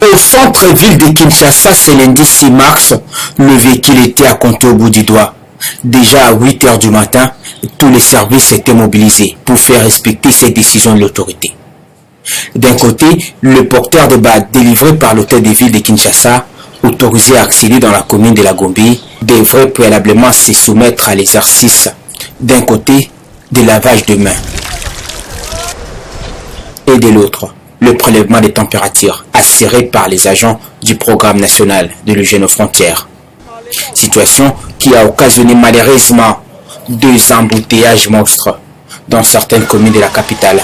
Au centre-ville de Kinshasa, ce lundi 6 mars, le véhicule était à compter au bout du doigt. Déjà à 8 h du matin, tous les services étaient mobilisés pour faire respecter ces décisions de l'autorité. D'un côté, le porteur de badge délivré par l'hôtel de ville de Kinshasa, autorisé à accéder dans la commune de la Gombe, devrait préalablement se soumettre à l'exercice, d'un côté, de lavage de mains, et de l'autre, le prélèvement des températures assuré par les agents du programme national de l'hygiène aux frontières. Situation qui a occasionné malheureusement 2 embouteillages monstres dans certaines communes de la capitale,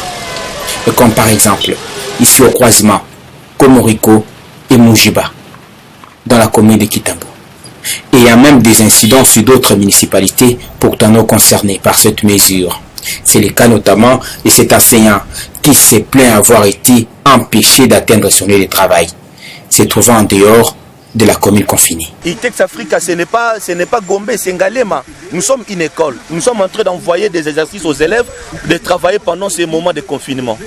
comme par exemple ici au croisement Komoriko et Mujiba dans la commune de Kitambo. Et il y a même des incidents sur d'autres municipalités pourtant non concernées par cette mesure. C'est le cas notamment de cet enseignant qui s'est plaint avoir été empêché d'atteindre son lieu de travail, se trouvant en dehors de la commune confinée. ITEX Africa, ce n'est pas Gombe, c'est Ngalema. Nous sommes une école. Nous sommes en train d'envoyer des exercices aux élèves de travailler pendant ces moments de confinement.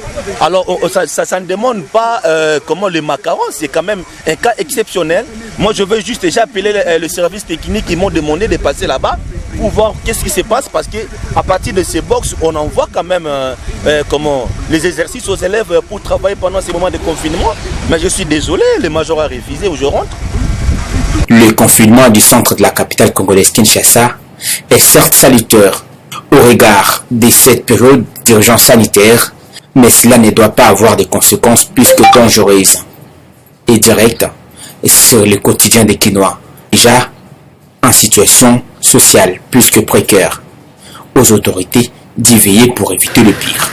Alors, ça ne demande pas comment le macaron, c'est quand même un cas exceptionnel. Moi, je veux juste déjà appeler le service technique qui m'ont demandé de passer là-bas pour voir qu'est-ce qui se passe, parce qu'à partir de ces box, on envoie quand même les exercices aux élèves pour travailler pendant ces moments de confinement. Mais je suis désolé, le major a refusé où je rentre. Le confinement du centre de la capitale congolaise Kinshasa est certes salutaire au regard de cette période d'urgence sanitaire, mais cela ne doit pas avoir des conséquences plus que dangereuses et directes sur le quotidien des Kinois, déjà en situation sociale plus que précaire, aux autorités d'y veiller pour éviter le pire.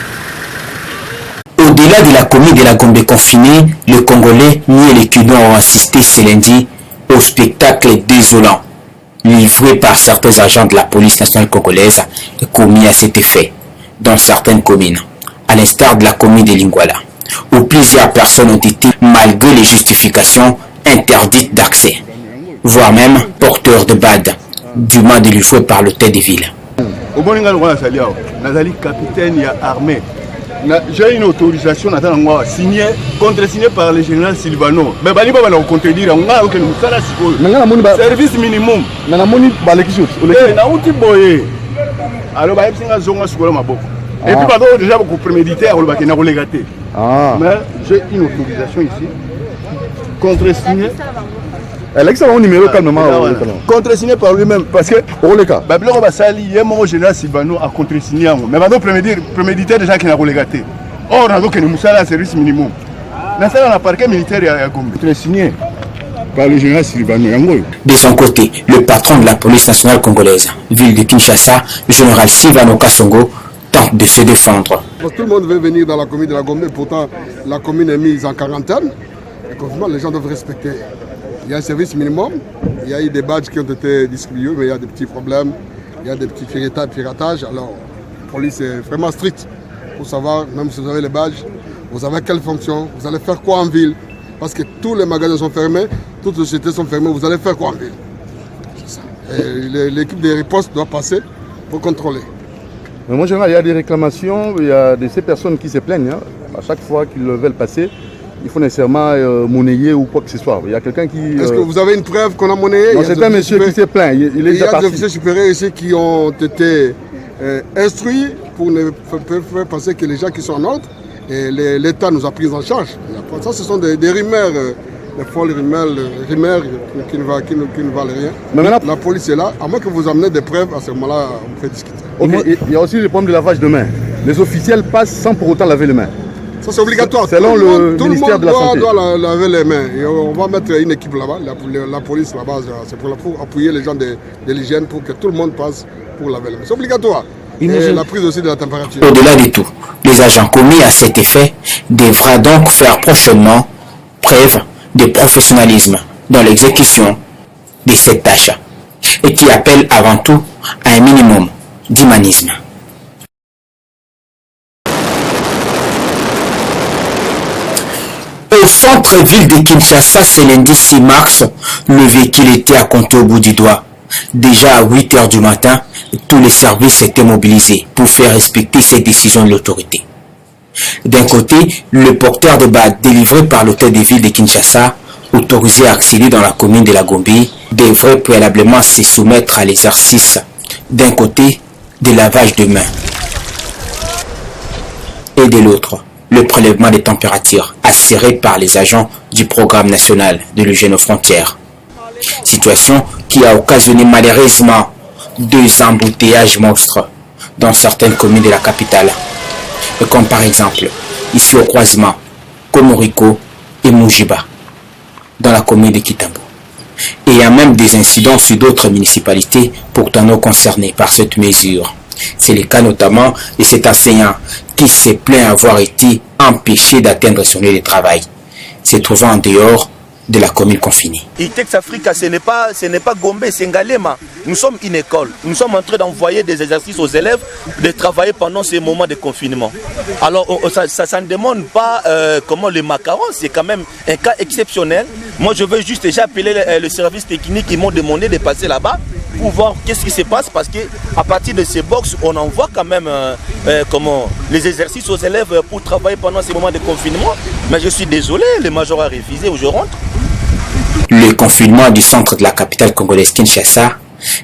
Au-delà de la commune de la Gombe confinée, les Congolais ni les Kinois ont assisté ce lundi au spectacle désolant livré par certains agents de la police nationale congolaise commis à cet effet dans certaines communes, à l'instar de la commune de Lingwala, où plusieurs personnes ont été, malgré les justifications, interdites d'accès, voire même porteurs de badge, dûment délivrés par l'hôtel de ville. J'ai une autorisation signée, contre-signée par le général Silvano. Mais il va contredire. Service minimum. Et puis déjà beaucoup prémédité mais j'ai une autorisation ici, contre-signée. Elle numéro calmement. Contre-signé par lui-même. Parce que, au cas, il y a un général Silvano à contre-signer. Mais maintenant, prémédité des gens qui n'ont pas relégaté. Or, on a donc un service minimum. Dans ça, on a parquet militaire à Gombe. Contre-signé par le général Silvano. De son côté, le patron de la police nationale congolaise, ville de Kinshasa, général Silvano Kassongo, tente de se défendre. Tout le monde veut venir dans la commune de la Gombe, pourtant la commune est mise en quarantaine. Et confinement, les gens doivent respecter. Il y a un service minimum, il y a eu des badges qui ont été distribués, mais il y a des petits problèmes, il y a des petits piratages. Alors, la police est vraiment stricte pour savoir, même si vous avez les badges, vous avez quelle fonction, vous allez faire quoi en ville. Parce que tous les magasins sont fermés, toutes les sociétés sont fermées, vous allez faire quoi en ville. C'est ça. Et l'équipe de riposte doit passer pour contrôler. Mais moi, général, il y a des réclamations, il y a de ces personnes qui se plaignent. À chaque fois qu'ils veulent passer, il faut nécessairement monnayer ou quoi que ce soit. Il y a quelqu'un qui... Est-ce que vous avez une preuve qu'on a monnayé? Non, c'est un monsieur qui s'est plaint. Il est déjà parti. Il y a des officiers supérieurs ici qui ont été instruits pour ne faire passer que les gens qui sont en ordre. Et l'État nous a pris en charge. Ça, ce sont des rumeurs, des folles rumeurs qui ne valent rien. Mais maintenant, la police est là. À moins que vous amenez des preuves, à ce moment-là, on peut discuter. Okay. Il y a aussi le problème de lavage de mains. Les officiels passent sans pour autant laver les mains. Ça, c'est obligatoire. Selon le ministère de la Santé. Tout le monde doit laver les mains. Et on va mettre une équipe là-bas, la police là-bas, c'est pour appuyer les gens de l'hygiène pour que tout le monde passe pour laver les mains. C'est obligatoire. Et la prise aussi de la température. Au-delà de tout, les agents commis à cet effet devra donc faire prochainement preuve de professionnalisme dans l'exécution de cette tâche et qui appelle avant tout à un minimum d'humanisme. Au centre-ville de Kinshasa, ce lundi 6 mars, le véhicule était à compter au bout du doigt. Déjà à 8 h du matin, tous les services étaient mobilisés pour faire respecter ces décisions de l'autorité. D'un côté, le porteur de bague délivré par l'hôtel de ville de Kinshasa, autorisé à accéder dans la commune de la Gombe, devrait préalablement se soumettre à l'exercice, d'un côté, des lavages de mains, et de l'autre, le prélèvement des températures assuré par les agents du programme national de l'hygiène aux frontières. Situation qui a occasionné malheureusement 2 embouteillages monstres dans certaines communes de la capitale, comme par exemple ici au croisement Komoriko et Mujiba dans la commune de Kitambo. Et il y a même des incidents sur d'autres municipalités pourtant non concernées par cette mesure. C'est le cas notamment de cet enseignant qui se plaint avoir été empêché d'atteindre son lieu de travail, se trouvant en dehors de la commune confinée. ITEX Africa, ce n'est pas Gombe, c'est Ngalema. Nous sommes une école. Nous sommes en train d'envoyer des exercices aux élèves de travailler pendant ces moments de confinement. Alors, ça ne demande pas comment le macaron, c'est quand même un cas exceptionnel. Moi, je veux juste déjà appeler le service technique. Ils m'ont demandé de passer là-bas pour voir qu'est-ce qui se passe, parce qu'à partir de ces box, on envoie quand même les exercices aux élèves pour travailler pendant ces moments de confinement. Mais je suis désolé, le major a refusé où je rentre. Le confinement du centre de la capitale congolaise Kinshasa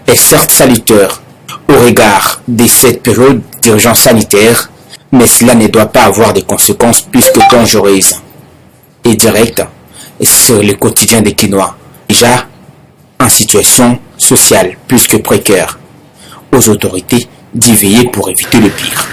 est certes salutaire au regard de cette période d'urgence sanitaire, mais cela ne doit pas avoir des conséquences plus que dangereuses et directes sur le quotidien des Kinois, déjà en situation sociale plus que précaire. Aux autorités d'y veiller pour éviter le pire.